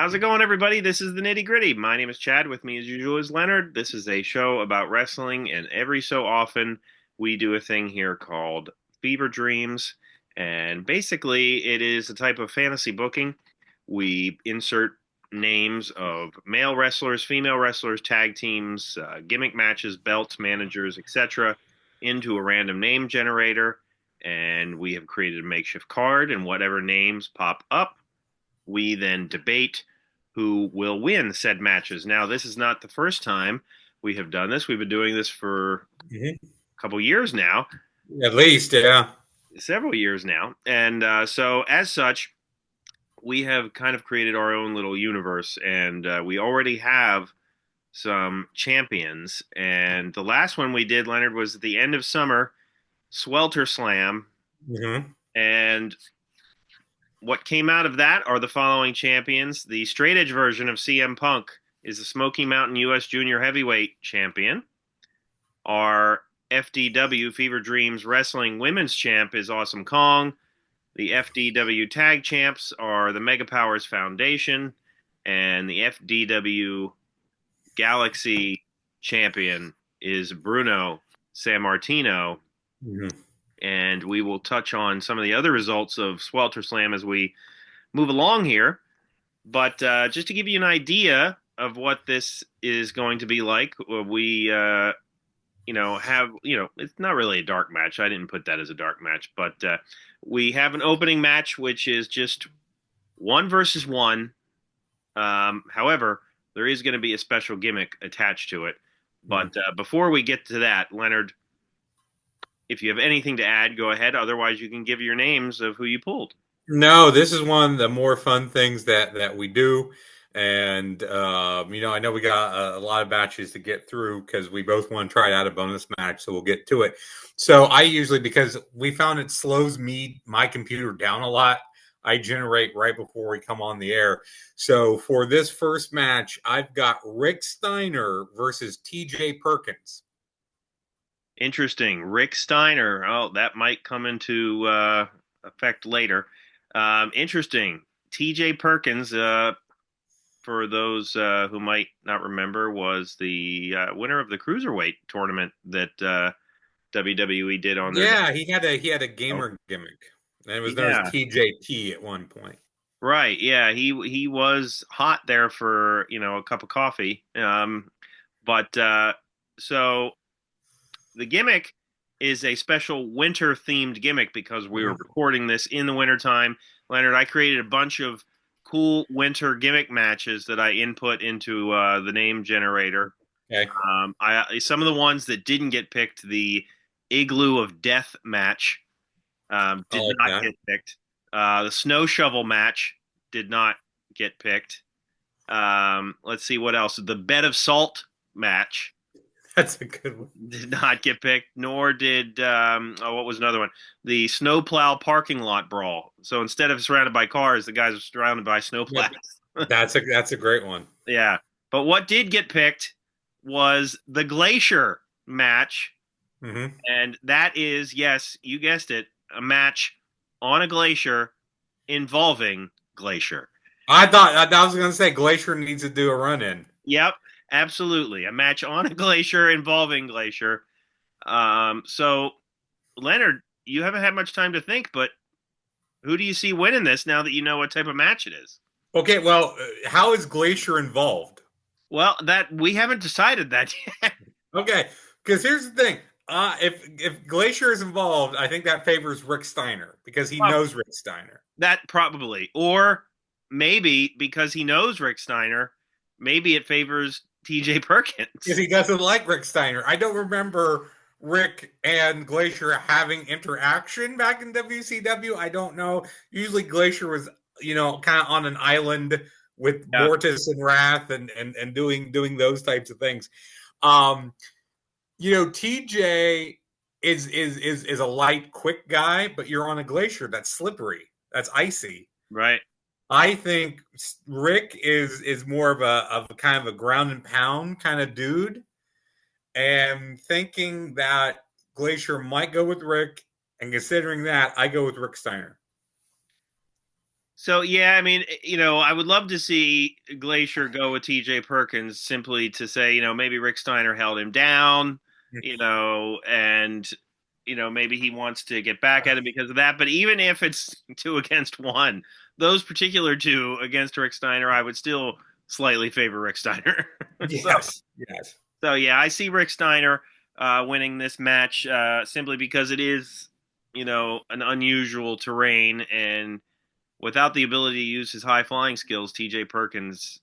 How's it going, everybody? This is the Nitty Gritty. My name is Chad. With me, as usual, is Leonard. This is a show about wrestling, and every so often we do a thing here called Fever Dreams. And basically, it is a type of fantasy booking. We insert names of male wrestlers, female wrestlers, tag teams, gimmick matches, belts, managers, etc., into a random name generator. And we have created a makeshift card, and whatever names pop up, we then debate who will win said matches. Now, this is not the first time we have done this. We've been doing this for a couple years now, At least, yeah. several years now. And so, as such, we have kind of created our own little universe, and we already have some champions. And the last one we did, Leonard, was at the end of summer, Swelter Slam. Mm-hmm. And what came out of that are the following champions. The straight edge version of CM Punk is the Smoky Mountain U.S. Junior Heavyweight Champion. Our FDW Fever Dreams Wrestling Women's Champ is Awesome Kong. The FDW Tag Champs are the Mega Powers Foundation. And the FDW Galaxy Champion is Bruno Sammartino. Mm-hmm. And we will touch on some of the other results of Swelter Slam as we move along here. But just to give you an idea of what this is going to be like, we, have, it's not really a dark match. I didn't put that as a dark match, but we have an opening match, which is just 1 versus 1. However, there is going to be a special gimmick attached to it. But before we get to that, Leonard, if you have anything to add, go ahead. Otherwise, you can give your names of who you pulled. No, this is one of the more fun things that we do. And, I know we got a lot of matches to get through because we both want to try out a bonus match. So we'll get to it. So I usually, because we found it slows my computer down a lot, I generate right before we come on the air. So for this first match, I've got Rick Steiner versus TJ Perkins. Interesting. Rick Steiner. Oh, that might come into effect later. Interesting. TJ Perkins, for those who might not remember, was the winner of the Cruiserweight tournament that WWE did on their... Yeah, he had a gamer gimmick. And it was known as TJP at one point. Right. Yeah, he was hot there for, a cup of coffee. So the gimmick is a special winter-themed gimmick because we were recording this in the wintertime. Leonard, I created a bunch of cool winter gimmick matches that I input into the name generator. Okay. Some of the ones that didn't get picked, the Igloo of Death match did not get picked. The Snow Shovel match did not get picked. Let's see what else. The Bed of Salt match. That's a good one. Did not get picked, nor did what was another one? The snowplow parking lot brawl. So instead of surrounded by cars, the guys are surrounded by snowplows. That's a great one. Yeah, but what did get picked was the Glacier match, and that is, yes, you guessed it, a match on a glacier involving Glacier. I was going to say Glacier needs to do a run-in. Yep. Absolutely. A match on a glacier involving Glacier. So, Leonard, you haven't had much time to think, but who do you see winning this now that you know what type of match it is? Okay, well, how is Glacier involved? Well, that we haven't decided that yet. Okay, because here's the thing. If Glacier is involved, I think that favors Rick Steiner because he knows Rick Steiner. That probably. Or maybe because he knows Rick Steiner, maybe it favors TJ Perkins. Because he doesn't like Rick Steiner. I don't remember Rick and Glacier having interaction back in WCW. I don't know. Usually Glacier was, kind of on an island with Mortis and Wrath and doing those types of things. TJ is a light, quick guy, but you're on a glacier that's slippery. That's icy. Right. I think Rick is more of a kind of a ground and pound kind of dude, and thinking that Glacier might go with Rick, and considering that, I go with Rick Steiner. So yeah, I mean, I would love to see Glacier go with T.J. Perkins simply to say, maybe Rick Steiner held him down, and maybe he wants to get back at him because of that. But even if it's 2 against 1, those particular 2 against Rick Steiner, I would still slightly favor Rick Steiner. so, Yes, yes. so yeah, I see Rick Steiner winning this match simply because it is, an unusual terrain and without the ability to use his high flying skills, TJ Perkins,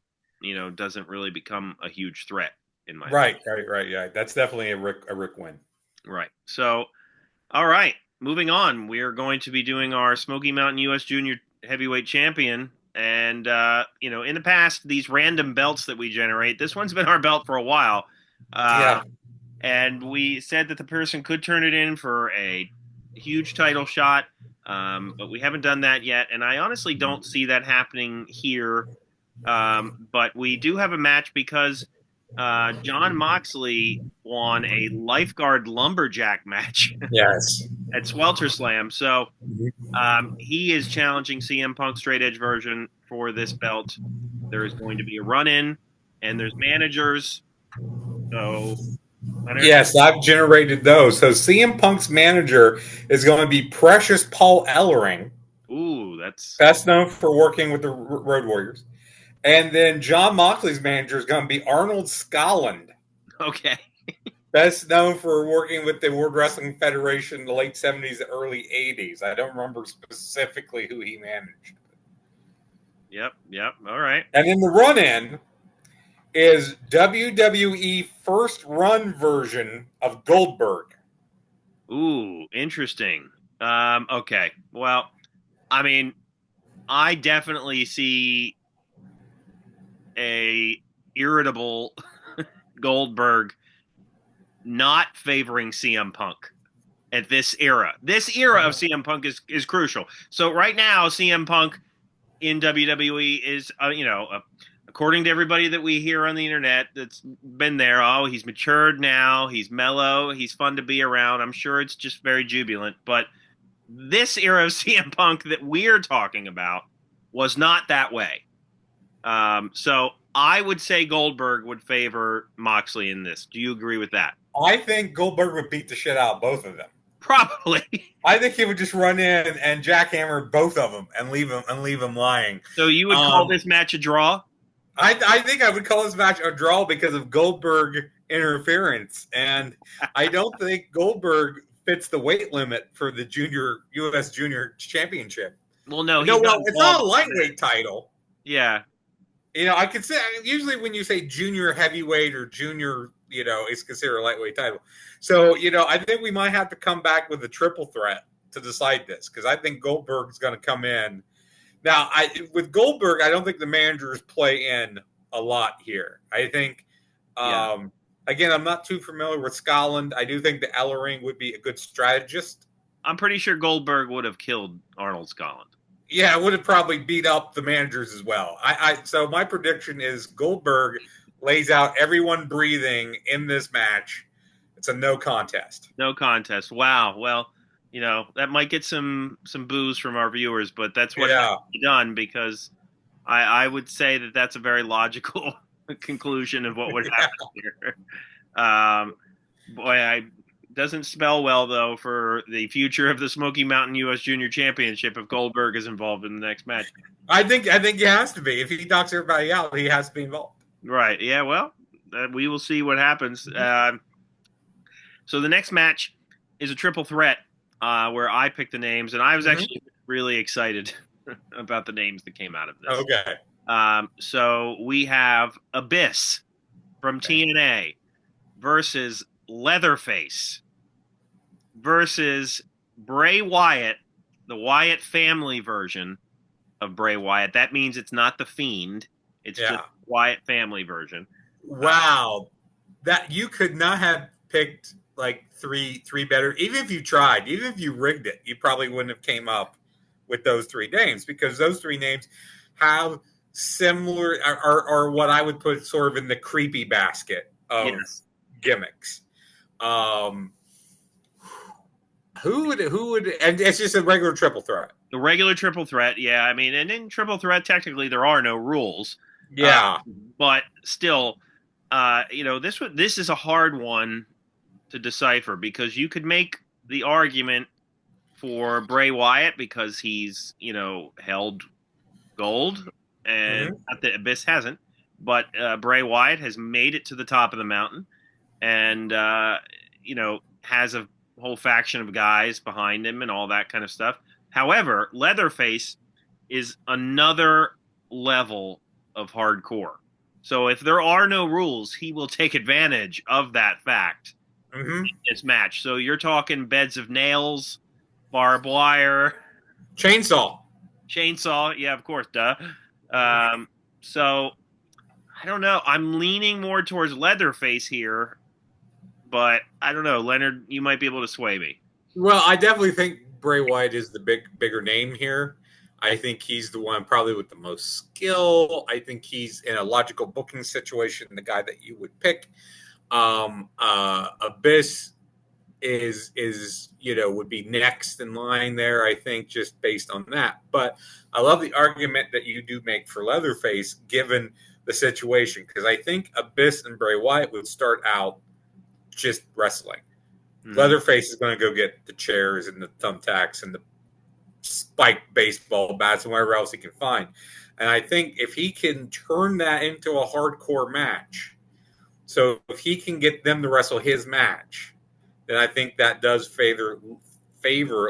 doesn't really become a huge threat in my opinion. Right. Yeah, that's definitely a Rick win. Right. So, all right, moving on. We are going to be doing our Smoky Mountain U.S. Junior Heavyweight Champion. And, in the past, these random belts that we generate, this one's been our belt for a while. Yeah. And we said that the person could turn it in for a huge title shot. But we haven't done that yet, and I honestly don't see that happening here. But we do have a match because Jon Moxley won a lifeguard lumberjack match Yes. at Swelter Slam. So he is challenging CM Punk Straight Edge version for this belt. There is going to be a run-in, and there's managers. So Yes, I've generated those. So CM Punk's manager is going to be Precious Paul Ellering. Ooh, that's best known for working with the Road Warriors. And then Jon Moxley's manager is going to be Arnold Scotland. okay. Best known for working with the World Wrestling Federation in the late 70s, early 80s. I don't remember specifically who he managed. Yep. All right. And then the run-in is WWE first run version of Goldberg. Ooh, interesting. Okay. Well, I mean, I definitely see a irritable Goldberg not favoring CM Punk at this era. This era of CM Punk is crucial. So right now, CM Punk in WWE is, according to everybody that we hear on the internet that's been there, he's matured now, he's mellow, he's fun to be around. I'm sure it's just very jubilant. But this era of CM Punk that we're talking about was not that way. So I would say Goldberg would favor Moxley in this. Do you agree with that? I think Goldberg would beat the shit out of both of them. Probably. I think he would just run in and jackhammer both of them and leave them lying. So you would call this match a draw? I think I would call this match a draw because of Goldberg interference, and I don't think Goldberg fits the weight limit for the U.S. Junior Championship. Well, no, it's not a lightweight title. Yeah. I could say usually when you say junior heavyweight or junior, it's considered a lightweight title. So, I think we might have to come back with a triple threat to decide this because I think Goldberg is going to come in. Now, with Goldberg, I don't think the managers play in a lot here. I think, again, I'm not too familiar with Scotland. I do think the Ellering would be a good strategist. I'm pretty sure Goldberg would have killed Arnold Scotland. Yeah, it would have probably beat up the managers as well. So my prediction is Goldberg lays out everyone breathing in this match. It's a no contest. No contest. Wow. Well, that might get some boos from our viewers, but that's what has to be done because I would say that that's a very logical conclusion of what would happen here. Boy, doesn't spell well, though, for the future of the Smoky Mountain U.S. Junior Championship if Goldberg is involved in the next match. I think he has to be. If he knocks everybody out, he has to be involved. Right. Yeah, well, we will see what happens. So the next match is a triple threat where I picked the names, and I was actually really excited about the names that came out of this. Okay. So we have Abyss from TNA versus Leatherface versus Bray Wyatt, the Wyatt family version of Bray Wyatt. That means it's not the Fiend. It's just Wyatt family version. Wow. That you could not have picked like three better. Even if you tried, even if you rigged it, you probably wouldn't have came up with those three names because those three names have similar are what I would put sort of in the creepy basket of gimmicks. who would, and it's just a regular triple threat. The regular triple threat, yeah. I mean, and in triple threat, technically there are no rules, uh, Yeah. but still, this is a hard one to decipher because you could make the argument for Bray Wyatt because he's held gold, and Hmm. not that Abyss hasn't, but Bray Wyatt has made it to the top of the mountain, and has a whole faction of guys behind him and all that kind of stuff. However, Leatherface is another level of hardcore. So if there are no rules, he will take advantage of that fact Hmm. in this match. So you're talking beds of nails, barbed wire, Chainsaw. chainsaw. Yeah, of course, duh. Um, so I don't know. I'm leaning more towards Leatherface here, but I don't know. Leonard, you might be able to sway me. Well, I definitely think Bray Wyatt is the bigger name here. I think he's the one probably with the most skill. I think he's in a logical booking situation, the guy that you would pick. Abyss is would be next in line there. I think just based on that. But I love the argument that you do make for Leatherface, given the situation, because I think Abyss and Bray Wyatt would start out just wrestling. Hmm. Leatherface is going to go get the chairs and the thumbtacks and the spiked baseball bats and whatever else he can find. And I think if he can turn that into a hardcore match, so if he can get them to wrestle his match, then I think that does favor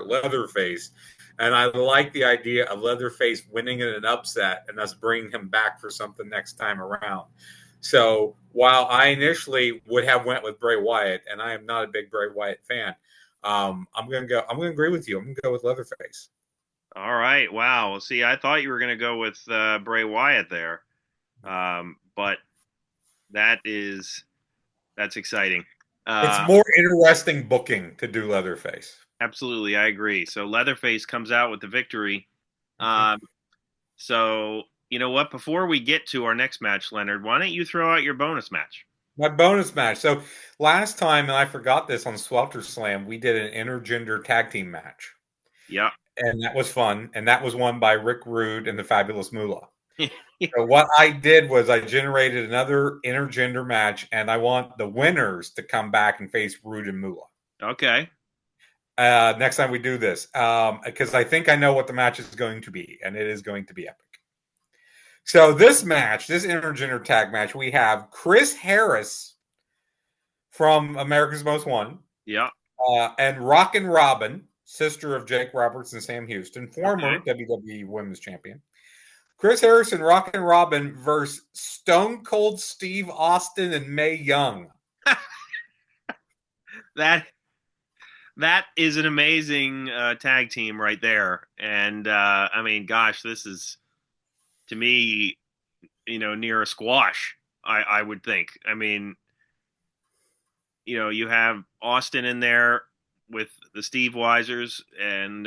Leatherface. And I like the idea of Leatherface winning in an upset and us bringing him back for something next time around. So while I initially would have went with Bray Wyatt, and I am not a big Bray Wyatt fan, I'm gonna go. I'm gonna agree with you. I'm gonna go with Leatherface. All right. Wow. Well, see, I thought you were going to go with Bray Wyatt there, but that's exciting. It's Uh, more interesting booking to do Leatherface. Absolutely, I agree. So Leatherface comes out with the victory. Mm-hmm. Um, so you know what? Before we get to our next match, Leonard, why don't you throw out your bonus match? My bonus match. So last time, and I forgot this on Swelter Slam, we did an intergender tag team match, Yeah. and that was fun. And that was won by Rick Rude and the Fabulous Moolah. So what I did was I generated another intergender match, and I want the winners to come back and face Rude and Moolah. Okay. Next time we do this, because I think I know what the match is going to be, and it is going to be epic. So this match, this intergender tag match, we have Chris Harris from America's Most Wanted, Yeah. and Rockin' Robin, sister of Jake Roberts and Sam Houston, former Okay. WWE Women's Champion. Chris Harris and Rockin' Robin versus Stone Cold Steve Austin and Mae Young. That that is an amazing tag team right there, and I mean, gosh, this is to me, near a squash. I would think. I mean, you have Austin in there with the Steve Weisers and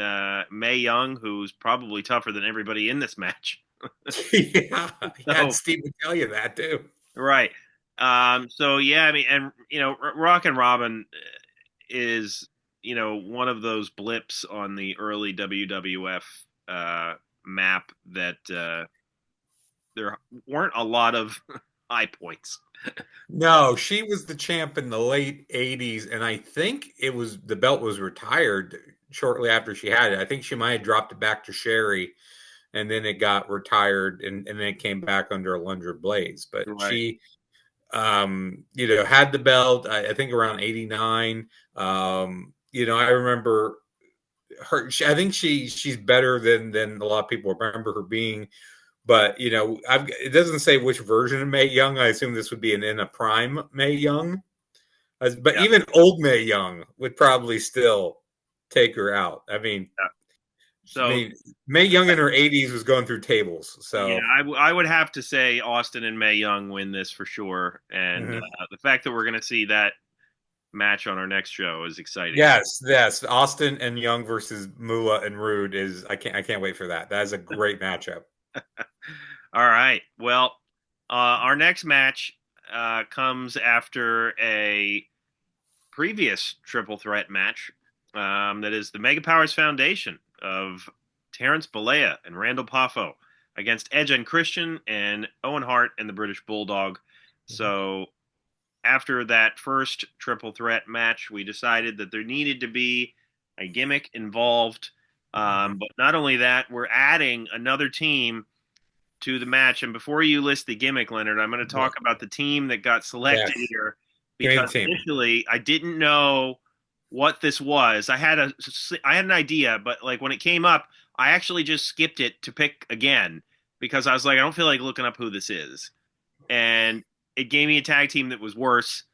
Mae Young, who's probably tougher than everybody in this match. Yeah, yeah, So Steve would tell you that too. right. So yeah, I mean, and Rock and Robin is one of those blips on the early WWF map that there weren't a lot of high points. No, she was the champ in the late '80s, and I think it was the belt was retired shortly after she had it. I think she might have dropped it back to Sherry, and then it got retired, and then it came back under Alundra Blaze. But Right. she, had the belt. I think around '89. I remember her. I think she's better than a lot of people remember her being. But it doesn't say which version of Mae Young. I assume this would be in a prime Mae Young. But Yeah. even old Mae Young would probably still take her out. I mean, Yeah. I So mean, Mae Young in her 80s was going through tables. yeah, So I would have to say Austin and Mae Young win this for sure, and mhm. the fact that we're going to see that match on our next show is exciting. Yes, Austin and Young versus Moolah and Rude is I can't wait for that. That is a great matchup. All right. Well, our next match comes after a previous triple threat match. That is the Mega Powers Foundation of Terrence Bollea and Randall Poffo against Edge and Christian and Owen Hart and the British Bulldog. So after that first triple threat match, we decided that there needed to be a gimmick involved. But not only that, we're adding another team to the match. And before you list the gimmick, Leonard, I'm going to talk about the team that got selected here, because initially I didn't know what this was. I had an idea, but like when it came up, I actually just skipped it to pick again because I was like, I don't feel like looking up who this is. And it gave me a tag team that was worse.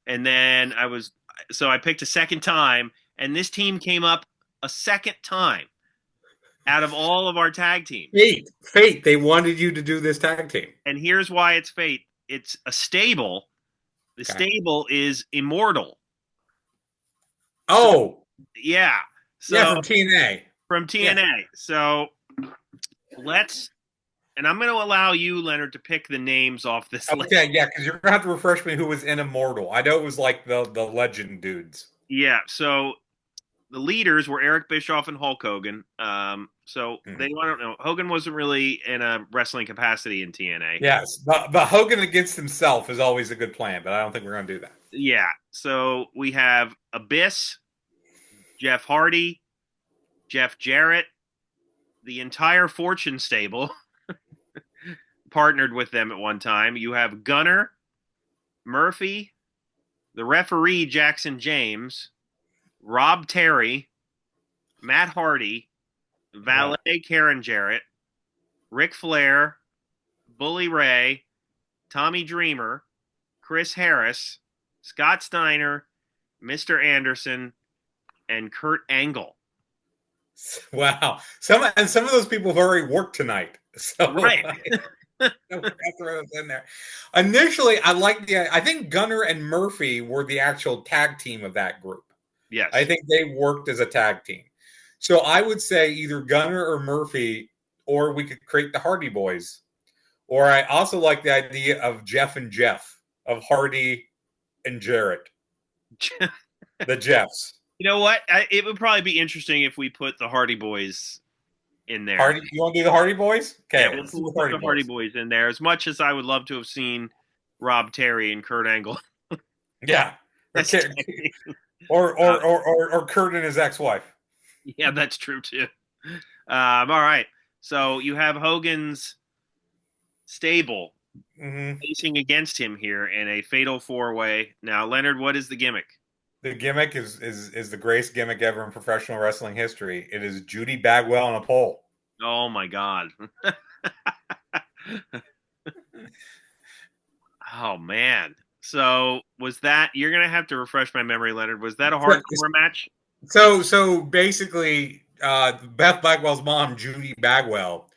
And then I picked a second time, and this team came up a second time out of all of our tag teams. Fate. They wanted you to do this tag team. And here's why it's fate. It's a stable. The stable is Immortal. Oh. Yeah. So, yeah, from TNA. From TNA. Yeah. So and I'm going to allow you, Leonard, to pick the names off this list. Okay, yeah, because you're going to have to refresh me who was in Immortal. I know it was like the legend dudes. Yeah, so the leaders were Eric Bischoff and Hulk Hogan. I don't know. Hogan wasn't really in a wrestling capacity in TNA. Yes, but Hogan against himself is always a good plan, but I don't think we're going to do that. Yeah, so we have Abyss, Jeff Hardy, Jeff Jarrett, the entire Fortune stable partnered with them at one time. You have Gunner, Murphy, the referee Jackson James, Rob Terry, Matt Hardy, Valet Karen Jarrett, Ric Flair, Bully Ray, Tommy Dreamer, Chris Harris, Scott Steiner, Mr. Anderson, and Kurt Angle. Wow. Some of those people have already worked tonight. So right. I throw those in there. Initially, I think Gunner and Murphy were the actual tag team of that group. Yes. I think they worked as a tag team. So I would say either Gunner or Murphy, or we could create the Hardy Boys. Or I also like the idea of Jeff and Jeff, of Hardy and Jarrett. The Jeffs. You know what? It would probably be interesting if we put the Hardy Boys in there. You want to do the Hardy Boys? Okay, yeah, we'll put the Hardy Boys in there. As much as I would love to have seen Rob Terry and Kurt Angle. Yeah. Or Kurt and his ex-wife. Yeah, that's true too. All right. So you have Hogan's stable facing against him here in a fatal four-way. Now, Leonard, what is the gimmick? The gimmick is the greatest gimmick ever in professional wrestling history. It is Judy Bagwell on a pole. Oh my God. Oh man. So was that, you're going to have to refresh my memory, Leonard. Was that a hardcore match? So basically, Beth Bagwell's mom, Judy Bagwell,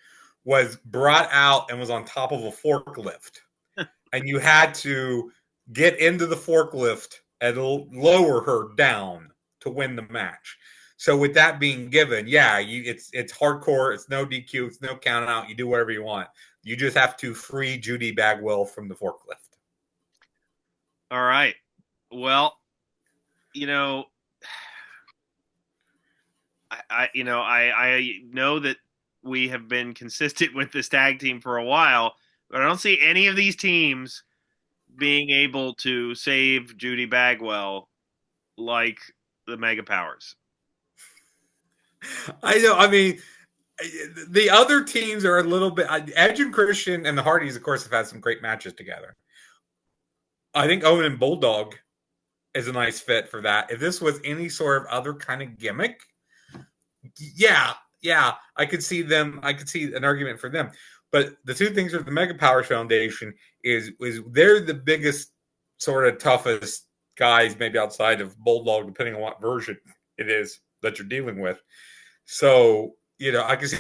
was brought out and was on top of a forklift. And you had to get into the forklift and lower her down to win the match. So with that being given, it's hardcore. It's no DQ. It's no count out. You do whatever you want. You just have to free Judy Bagwell from the forklift. All right. Well, I know that we have been consistent with this tag team for a while, but I don't see any of these teams being able to save Judy Bagwell like the Mega Powers. I know. I mean, the other teams are a little bit. Edge and Christian and the Hardys, of course, have had some great matches together. I think Owen and Bulldog is a nice fit for that. If this was any sort of other kind of gimmick, yeah, I could see them. I could see an argument for them. But the two things with the Mega Powers Foundation is they're the biggest, sort of toughest guys, maybe outside of Bulldog, depending on what version it is that you're dealing with. So, I can see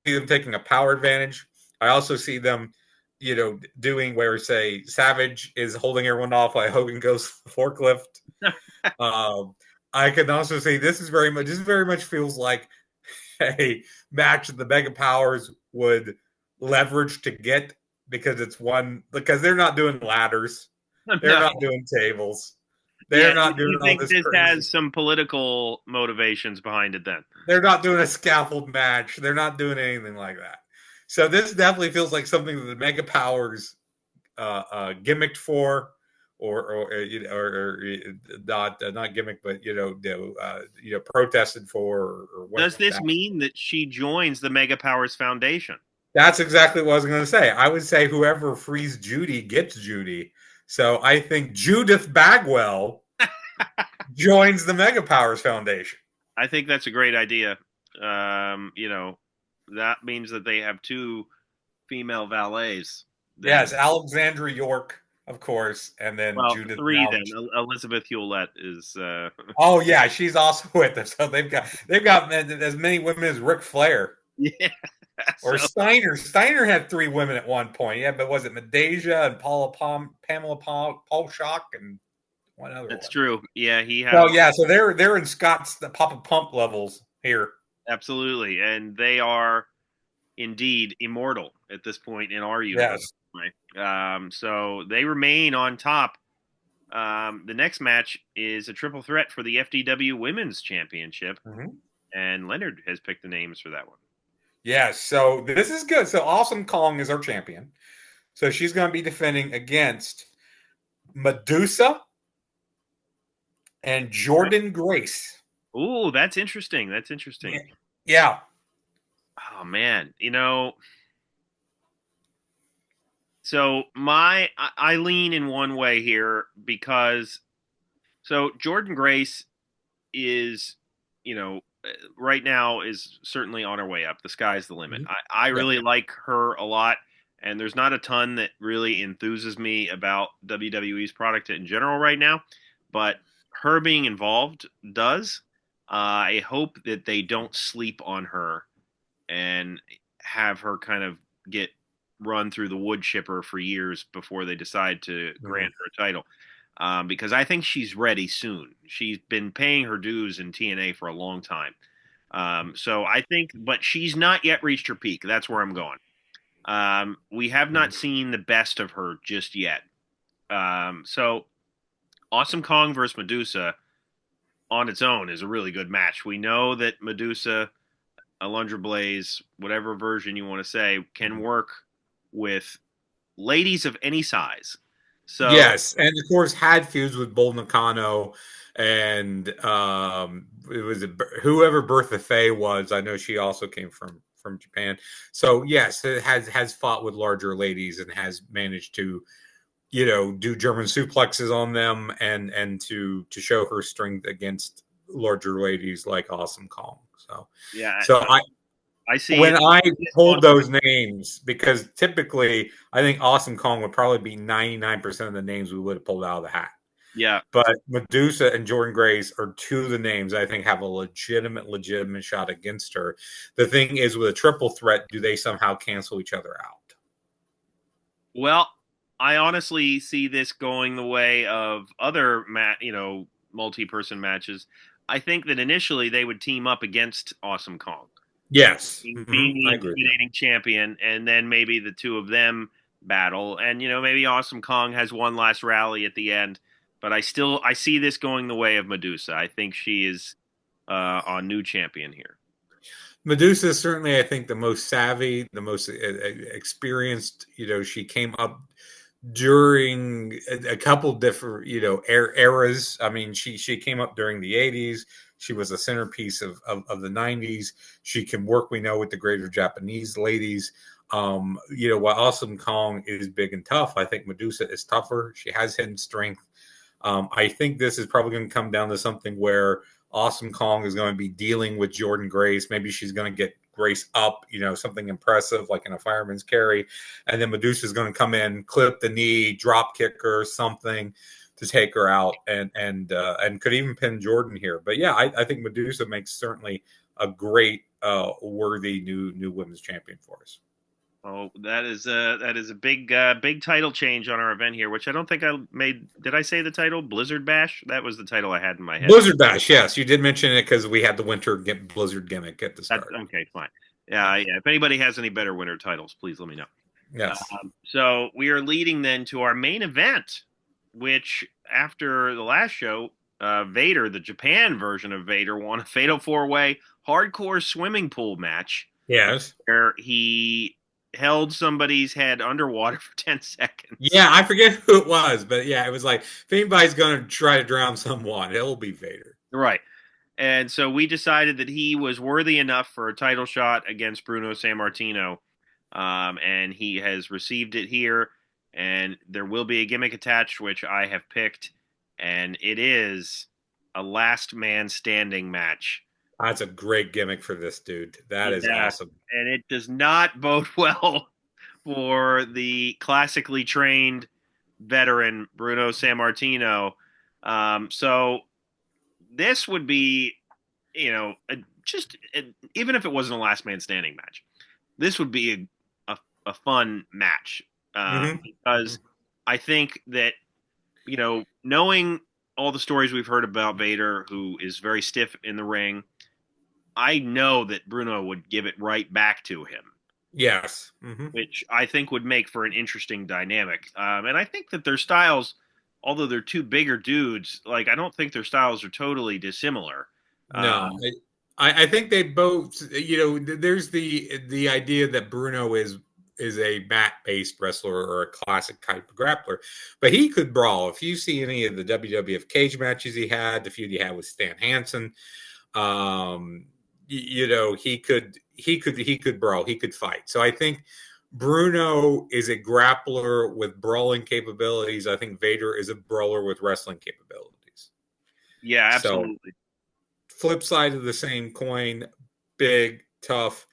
them taking a power advantage. I also see them, doing where, say, Savage is holding everyone off while Hogan goes to the forklift. I can also say this very much feels like a match that the Mega Powers would leverage to get, because they're not doing ladders. They're not doing tables. They're Yeah, not doing you all think this this crazy. has some political motivations behind it then? They're not doing a scaffold match. They're not doing anything like that. So this definitely feels like something that the Mega Powers gimmicked for, or not gimmick, but protested for, or went Does with this that. mean that she joins the Mega Powers Foundation? That's exactly what I was going to say. I would say whoever frees Judy gets Judy. So I think Judith Bagwell joins the Mega Powers Foundation. I think that's a great idea. That means that they have two female valets. Then, Yes, Alexandra York, of course, and then well, Judith three. Then Mallon. Elizabeth Hewlett is. Oh yeah, she's also with them. So they've got as many women as Ric Flair Yeah. or So Steiner. Steiner had 3 women at one point. Yeah, but was it Medeja and Pamela Paulshock and one other that's one? true. Yeah, he So has. yeah, so they're in Scott's the Papa Pump levels here. Absolutely, and they are indeed immortal at this point in our universe. Yes. So they remain on top. The next match is a triple threat for the FDW Women's Championship, and Leonard has picked the names for that one. Yes, so this is good. So Awesome Kong is our champion. So she's going to be defending against Medusa and Jordan Grace. Ooh, that's interesting. That's interesting. Yeah. Oh man, so I lean in one way here because Jordan Grace is, right now is certainly on her way up. The sky's the limit. I really like her a lot, and there's not a ton that really enthuses me about WWE's product in general right now, but her being involved does. I hope that they don't sleep on her and have her kind of get run through the wood chipper for years before they decide to grant her a title. Because I think she's ready soon. She's been paying her dues in TNA for a long time. So I think, but she's not yet reached her peak. That's where I'm going. We have not seen the best of her just yet. So Awesome Kong versus Medusa on its own is a really good match. We know that Medusa, Alundra Blaze, whatever version you want to say, can work with ladies of any size. So yes, and of course had feuds with Bull Nakano and it was whoever Bertha Faye was. I know she also came from Japan. So yes, it has fought with larger ladies and has managed to do German suplexes on them and to show her strength against larger ladies like Awesome Kong. So yeah, so I see when it. I pulled those names, because typically I think Awesome Kong would probably be 99% of the names we would have pulled out of the hat. Yeah. But Medusa and Jordan Grace are 2 of the names I think have a legitimate shot against her. The thing is, with a triple threat, do they somehow cancel each other out? Well, I honestly see this going the way of other multi-person matches. I think that initially they would team up against Awesome Kong. Yes. Being the intimidating champion, and then maybe the two of them battle, and maybe Awesome Kong has one last rally at the end. But I see this going the way of Medusa. I think she is our new champion here. Medusa is certainly, I think, the most savvy, the most experienced. She came up during a couple different, eras. I mean, she came up during the 80s. She was a centerpiece of the 90s. She can work, we know, with the greater Japanese ladies. While Awesome Kong is big and tough, I think Medusa is tougher. She has hidden strength. I think this is probably going to come down to something where Awesome Kong is going to be dealing with Jordan Grace. Maybe she's going to get Grace up, something impressive like in a fireman's carry. And then Medusa is going to come in, clip the knee, drop kick her, something to take her out, and could even pin Jordan here. But yeah, I think Medusa makes certainly a great, worthy new women's champion for us. Oh, that is a big title change on our event here, which I don't think I made. Did I say the title Blizzard Bash? That was the title I had in my head. Blizzard Bash, yes, you did mention it because we had the winter Blizzard gimmick at the start. Okay, fine. Yeah. If anybody has any better winter titles, please let me know. Yes. So we are leading then to our main event which after the last show, Vader, the Japan version of Vader, won a Fatal 4-Way hardcore swimming pool match Yes. where he held somebody's head underwater for 10 seconds. Yeah, I forget who it was, but yeah, it was like if anybody's going to try to drown someone, it'll be Vader. Right. And so we decided that he was worthy enough for a title shot against Bruno Sammartino. And he has received it here. And there will be a gimmick attached, which I have picked. And it is a last man standing match. That's a great gimmick for this dude. That is awesome. And it does not bode well for the classically trained veteran Bruno Sammartino. So this would be, even if it wasn't a last man standing match, this would be a fun match because I think that, knowing all the stories we've heard about Vader, who is very stiff in the ring, I know that Bruno would give it right back to him. Yes. Which I think would make for an interesting dynamic. And I think that their styles, although they're two bigger dudes, like I don't think their styles are totally dissimilar. No, I think they both, there's the idea that Bruno is a mat-based wrestler or a classic type of grappler, but he could brawl. If you see any of the WWF cage matches he had, the feud he had with Stan Hansen, he could brawl, he could fight. So I think Bruno is a grappler with brawling capabilities. I think Vader is a brawler with wrestling capabilities. Yeah, absolutely. So, flip side of the same coin, big, tough.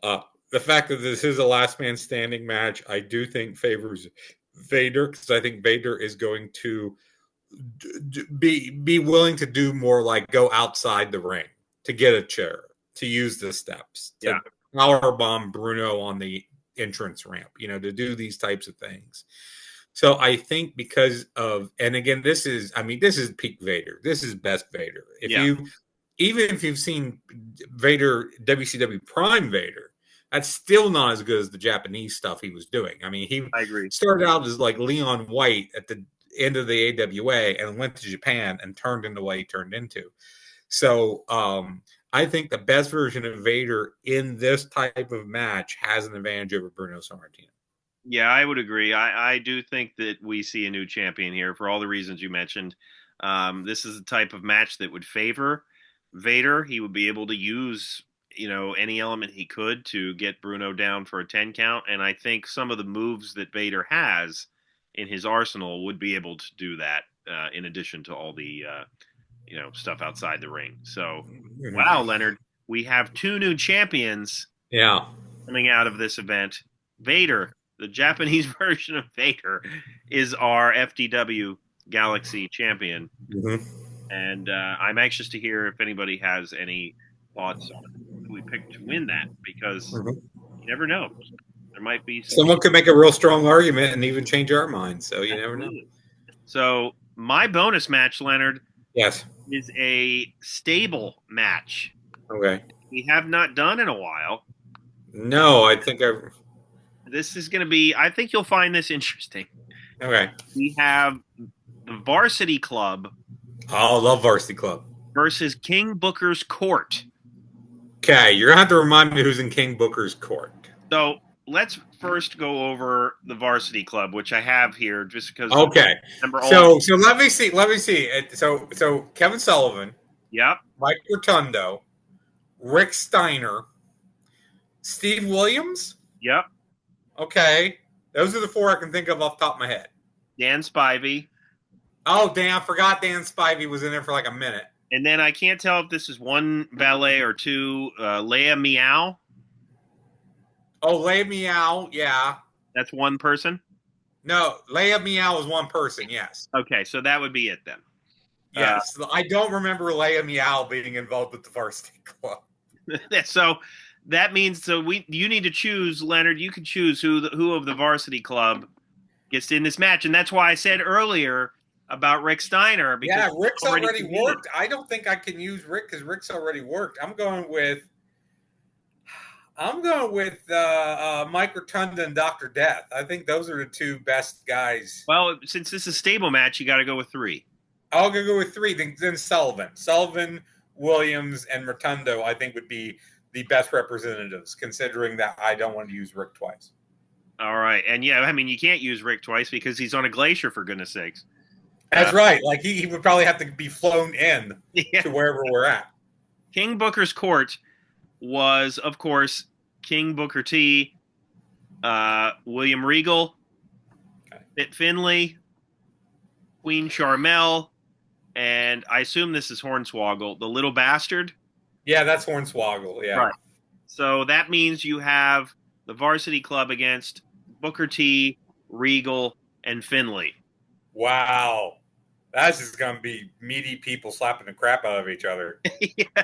The fact that this is a last man standing match, I do think favors Vader because I think Vader is going to be willing to do more, like go outside the ring to get a chair, to use the steps, to power bomb Bruno on the entrance ramp, to do these types of things. So I think because of, and again, this is peak Vader. This is best Vader. Even if you've seen Vader, WCW Prime Vader, that's still not as good as the Japanese stuff he was doing. I mean, I agree. Started out as like Leon White at the end of the AWA and went to Japan and turned into what he turned into. So I think the best version of Vader in this type of match has an advantage over Bruno Sammartino. Yeah, I would agree. I do think that we see a new champion here for all the reasons you mentioned. This is the type of match that would favor Vader. He would be able to use, any element he could to get Bruno down for a 10 count. And I think some of the moves that Vader has in his arsenal would be able to do that in addition to all the, stuff outside the ring. So, wow, Leonard, we have two new champions coming out of this event. Vader, the Japanese version of Vader, is our FTW Galaxy champion. And I'm anxious to hear if anybody has any thoughts on who we picked to win that, because you never know. There might be someone could make a real strong argument and even change our minds. So you never know. So my bonus match, Leonard, is a stable match. Okay. We have not done in a while. No, I think this is going to be, I think you'll find this interesting. Okay. We have the Varsity Club. Oh, I love Varsity Club. Versus King Booker's Court. Okay, you're going to have to remind me who's in King Booker's Court. So let's first go over the Varsity Club, which I have here just because. Okay. So let me see. So Kevin Sullivan. Yep. Mike Rotundo. Rick Steiner. Steve Williams. Yep. Okay. Those are the four I can think of off the top of my head. Dan Spivey. Oh, damn. I forgot Dan Spivey was in there for like a minute. And then I can't tell if this is one valet or two. Leia Meow. Oh, Leia Meow. Yeah. That's one person? No, Leia Meow is one person, yes. Okay, so that would be it then. Yes. I don't remember Leia Meow being involved with the Varsity Club. So that means you need to choose, Leonard. You can choose who of the Varsity Club gets in this match. And that's why I said earlier about Rick Steiner. Because Rick's already worked. I don't think I can use Rick because Rick's already worked. I'm going with I'm going with Mike Rotunda and Dr. Death. I think those are the two best guys. Well, since this is a stable match, you got to go with three. I'll go with three. Then Sullivan, Williams, and Rotundo, I think, would be the best representatives, considering that I don't want to use Rick twice. All right, and yeah, I mean you can't use Rick twice because he's on a glacier, for goodness sakes. That's right. Like he would probably have to be flown in Yeah. to wherever we're at. King Booker's court was, of course, King Booker T, William Regal, Fit Finlay, Queen Charmel, and I assume this is Hornswoggle, the little bastard. Yeah, that's Hornswoggle. Yeah. Right. So that means you have the Varsity Club against Booker T, Regal, and Finlay. Wow. That's just going to be meaty people slapping the crap out of each other. Yeah.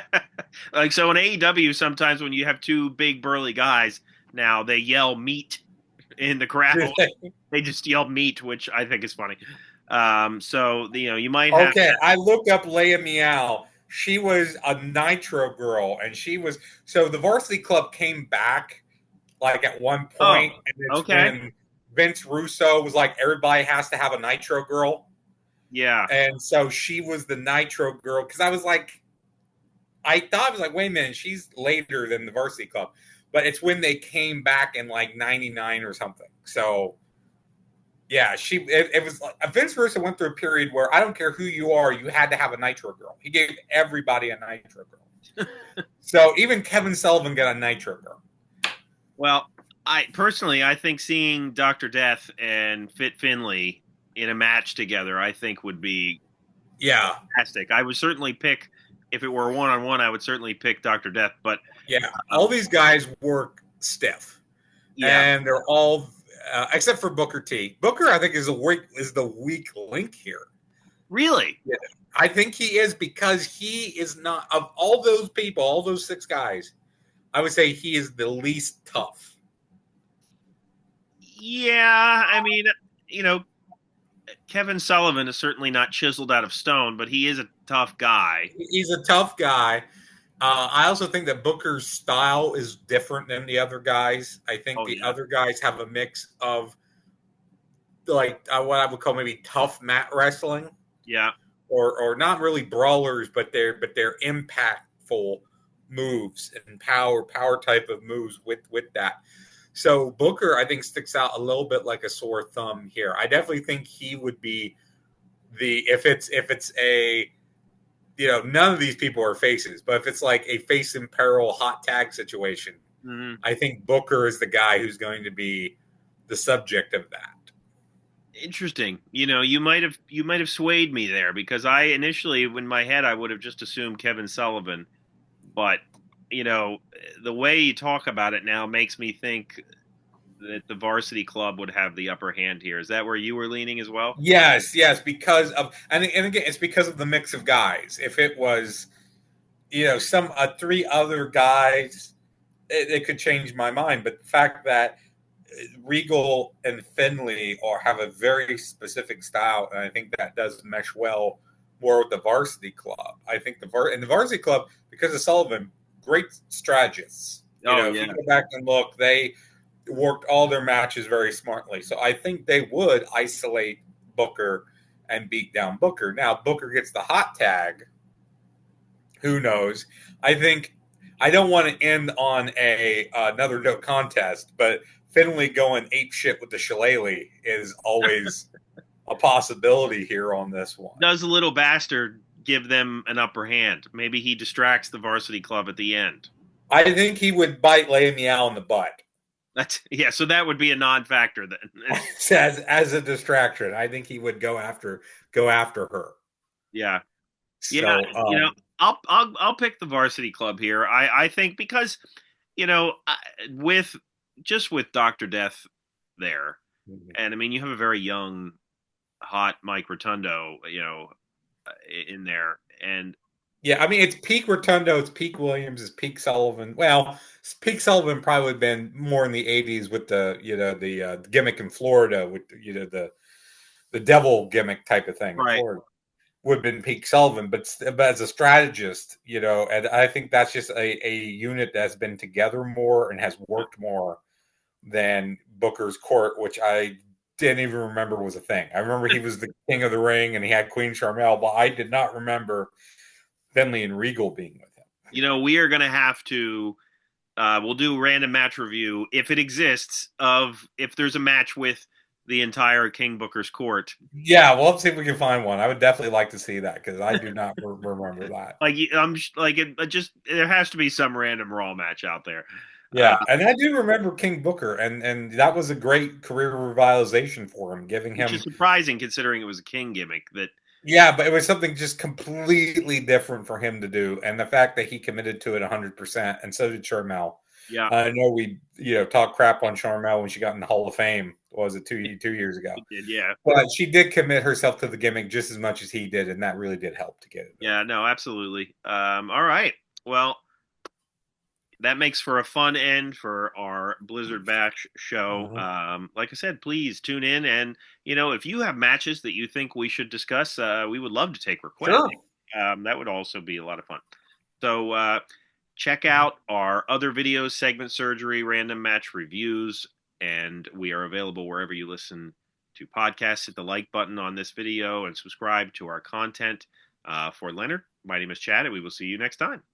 Like, so in AEW, sometimes when you have two big burly guys, now they yell meat in the crowd. They just yell meat, which I think is funny. So, you might have. Okay, I looked up Leia Meow. She was a Nitro girl, and she was. So the Varsity Club came back, like, at one point, and it's when Vince Russo was like, everybody has to have a Nitro girl. Yeah. And so she was the Nitro girl, because I thought, wait a minute, she's later than the Varsity Club. But it's when they came back in, like, 99 or something. So, yeah, it was Vince Russo went through a period where I don't care who you are, you had to have a Nitro girl. He gave everybody a Nitro girl. So even Kevin Sullivan got a Nitro girl. Well, I think seeing Dr. Death and Fit Finlay in a match together, I think would be fantastic. I would certainly pick, if it were one-on-one, I would certainly pick Dr. Death. But yeah, all these guys work stiff, and they're all except for Booker T. Booker, I think, is the weak link here. Really? Yeah. I think he is, because he is not, of all those people, all those six guys, I would say he is the least tough. Yeah, I mean, Kevin Sullivan is certainly not chiseled out of stone, but he is a tough guy. He's a tough guy. I also think that Booker's style is different than the other guys. I think other guys have a mix of, like, what I would call maybe tough mat wrestling. Yeah. Or not really brawlers, but they're impactful moves and power type of moves with that. So Booker, I think, sticks out a little bit like a sore thumb here. I definitely think he would be if it's a, none of these people are faces, but if it's like a face in peril hot tag situation, I think Booker is the guy who's going to be the subject of that. Interesting. You might have swayed me there, because I initially, in my head, I would have just assumed Kevin Sullivan, but the way you talk about it now makes me think that the Varsity Club would have the upper hand here. Is that where you were leaning as well? Yes, because of, and again, it's because of the mix of guys. If it was, some three other guys, it could change my mind. But the fact that Regal and Finlay have a very specific style, and I think that does mesh well more with the Varsity Club. I think the Varsity Club, because of Sullivan, great strategists. If you go back and look, they worked all their matches very smartly. So I think they would isolate Booker and beat down Booker. Now, Booker gets the hot tag. Who knows? I think, I don't want to end on another no contest, but Finlay going ape shit with the shillelagh is always a possibility here on this one. Does the little bastard give them an upper hand? Maybe he distracts the Varsity Club at the end. I think he would bite Leia Meow in the butt. So that would be a non-factor then. as a distraction, I think he would go after her. Yeah, so, I'll pick the Varsity Club here. I think because with Dr. Death there, and I mean you have a very young, hot Mike Rotundo, in there, and. Yeah, I mean, it's peak Rotundo, it's peak Williams, it's peak Sullivan. Well, peak Sullivan probably would have been more in the 80s with the gimmick in Florida with, the devil gimmick type of thing. Right. would have been Pete Sullivan, but as a strategist, and I think that's just a unit that's been together more and has worked more than Booker's Court, which I didn't even remember was a thing. I remember he was the king of the ring and he had Queen Charmel, but I did not remember Finley and Regal being with him. We are going to have to. We'll do random match review if it exists of if there's a match with the entire King Booker's Court. Yeah, well, let's see if we can find one. I would definitely like to see that because I do not remember that. Like I'm like it just there has to be some random Raw match out there. Yeah, and I do remember King Booker, and that was a great career revitalization for him, giving Which him. is surprising considering it was a King gimmick. Yeah, but it was something just completely different for him to do, and the fact that he committed to it 100%, and so did Charmel. Yeah, I know we talked crap on Charmel when she got in the Hall of Fame. What was it 2 years ago? did, yeah. But she did commit herself to the gimmick just as much as he did, and that really did help to get it. Yeah, no, absolutely. All right. Well, that makes for a fun end for our Blizzard Bash show. Mm-hmm. Like I said, please tune in, and if you have matches that you think we should discuss, we would love to take requests. Sure. That would also be a lot of fun. So check out our other videos: segment surgery, random match reviews, and we are available wherever you listen to podcasts. Hit the like button on this video and subscribe to our content. For Leonard, my name is Chad, and we will see you next time.